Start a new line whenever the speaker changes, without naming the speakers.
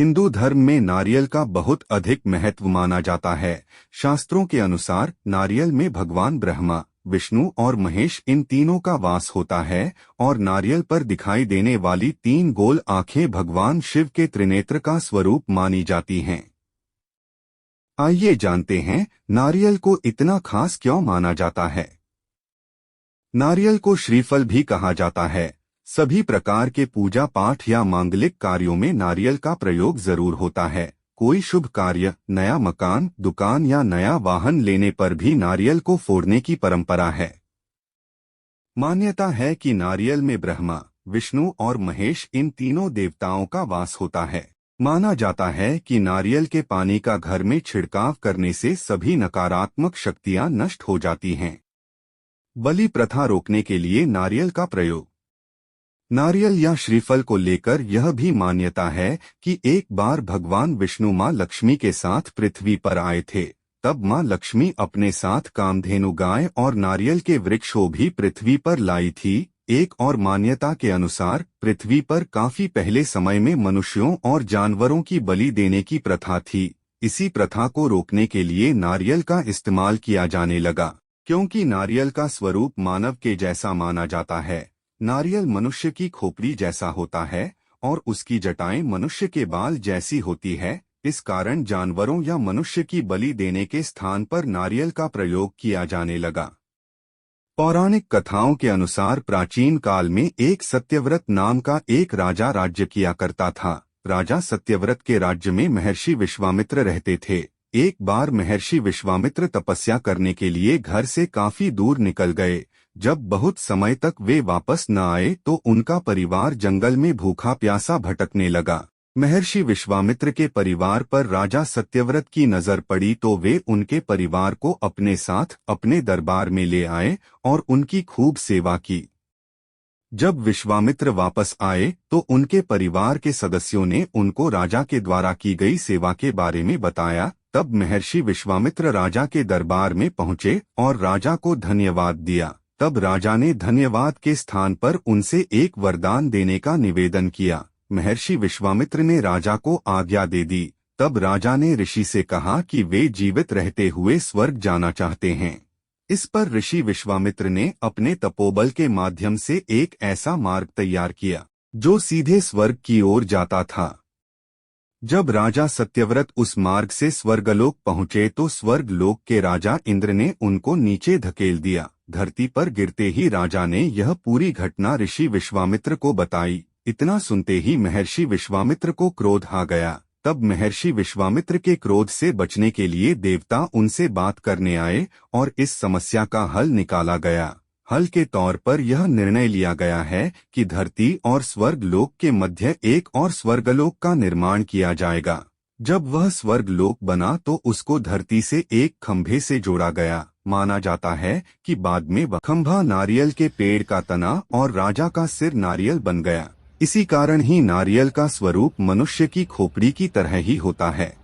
हिंदू धर्म में नारियल का बहुत अधिक महत्व माना जाता है। शास्त्रों के अनुसार नारियल में भगवान ब्रह्मा, विष्णु और महेश इन तीनों का वास होता है और नारियल पर दिखाई देने वाली 3 गोल आंखें भगवान शिव के त्रिनेत्र का स्वरूप मानी जाती हैं। आइए जानते हैं नारियल को इतना खास क्यों माना जाता है। नारियल को श्रीफल भी कहा जाता है। सभी प्रकार के पूजा पाठ या मांगलिक कार्यों में नारियल का प्रयोग जरूर होता है। कोई शुभ कार्य, नया मकान, दुकान या नया वाहन लेने पर भी नारियल को फोड़ने की परंपरा है। मान्यता है कि नारियल में ब्रह्मा, विष्णु और महेश इन तीनों देवताओं का वास होता है। माना जाता है कि नारियल के पानी का घर में छिड़काव करने से सभी नकारात्मक शक्तियां नष्ट हो जाती हैं। बलि प्रथा रोकने के लिए नारियल का प्रयोग। नारियल या श्रीफल को लेकर यह भी मान्यता है कि एक बार भगवान विष्णु मां लक्ष्मी के साथ पृथ्वी पर आए थे। तब मां लक्ष्मी अपने साथ कामधेनु गाय और नारियल के वृक्षों भी पृथ्वी पर लाई थी। एक और मान्यता के अनुसार पृथ्वी पर काफी पहले समय में मनुष्यों और जानवरों की बलि देने की प्रथा थी। इसी प्रथा को रोकने के लिए नारियल का इस्तेमाल किया जाने लगा, क्योंकि नारियल का स्वरूप मानव के जैसा माना जाता है। नारियल मनुष्य की खोपड़ी जैसा होता है और उसकी जटाएं मनुष्य के बाल जैसी होती है। इस कारण जानवरों या मनुष्य की बलि देने के स्थान पर नारियल का प्रयोग किया जाने लगा। पौराणिक कथाओं के अनुसार प्राचीन काल में एक सत्यव्रत नाम का एक राजा राज्य किया करता था। राजा सत्यव्रत के राज्य में महर्षि विश्वामित्र रहते थे। एक बार महर्षि विश्वामित्र तपस्या करने के लिए घर से काफी दूर निकल गए। जब बहुत समय तक वे वापस न आए तो उनका परिवार जंगल में भूखा प्यासा भटकने लगा। महर्षि विश्वामित्र के परिवार पर राजा सत्यव्रत की नजर पड़ी तो वे उनके परिवार को अपने साथ अपने दरबार में ले आए और उनकी खूब सेवा की। जब विश्वामित्र वापस आए तो उनके परिवार के सदस्यों ने उनको राजा के द्वारा की गई सेवा के बारे में बताया। तब महर्षि विश्वामित्र राजा के दरबार में पहुंचे और राजा को धन्यवाद दिया। तब राजा ने धन्यवाद के स्थान पर उनसे एक वरदान देने का निवेदन किया। महर्षि विश्वामित्र ने राजा को आज्ञा दे दी। तब राजा ने ऋषि से कहा कि वे जीवित रहते हुए स्वर्ग जाना चाहते हैं। इस पर ऋषि विश्वामित्र ने अपने तपोबल के माध्यम से एक ऐसा मार्ग तैयार किया जो सीधे स्वर्ग की ओर जाता था। जब राजा सत्यव्रत उस मार्ग से स्वर्गलोक पहुंचे तो स्वर्गलोक के राजा इंद्र ने उनको नीचे धकेल दिया। धरती पर गिरते ही राजा ने यह पूरी घटना ऋषि विश्वामित्र को बताई। इतना सुनते ही महर्षि विश्वामित्र को क्रोध आ गया। तब महर्षि विश्वामित्र के क्रोध से बचने के लिए देवता उनसे बात करने आए और इस समस्या का हल निकाला गया। हल के तौर पर यह निर्णय लिया गया है कि धरती और स्वर्गलोक के मध्य एक और स्वर्गलोक का निर्माण किया जाएगा। जब वह स्वर्गलोक बना तो उसको धरती से एक खंभे से जोड़ा गया। माना जाता है कि बाद में वह खंभा नारियल के पेड़ का तना और राजा का सिर नारियल बन गया। इसी कारण ही नारियल का स्वरूप मनुष्य की खोपड़ी की तरह ही होता है।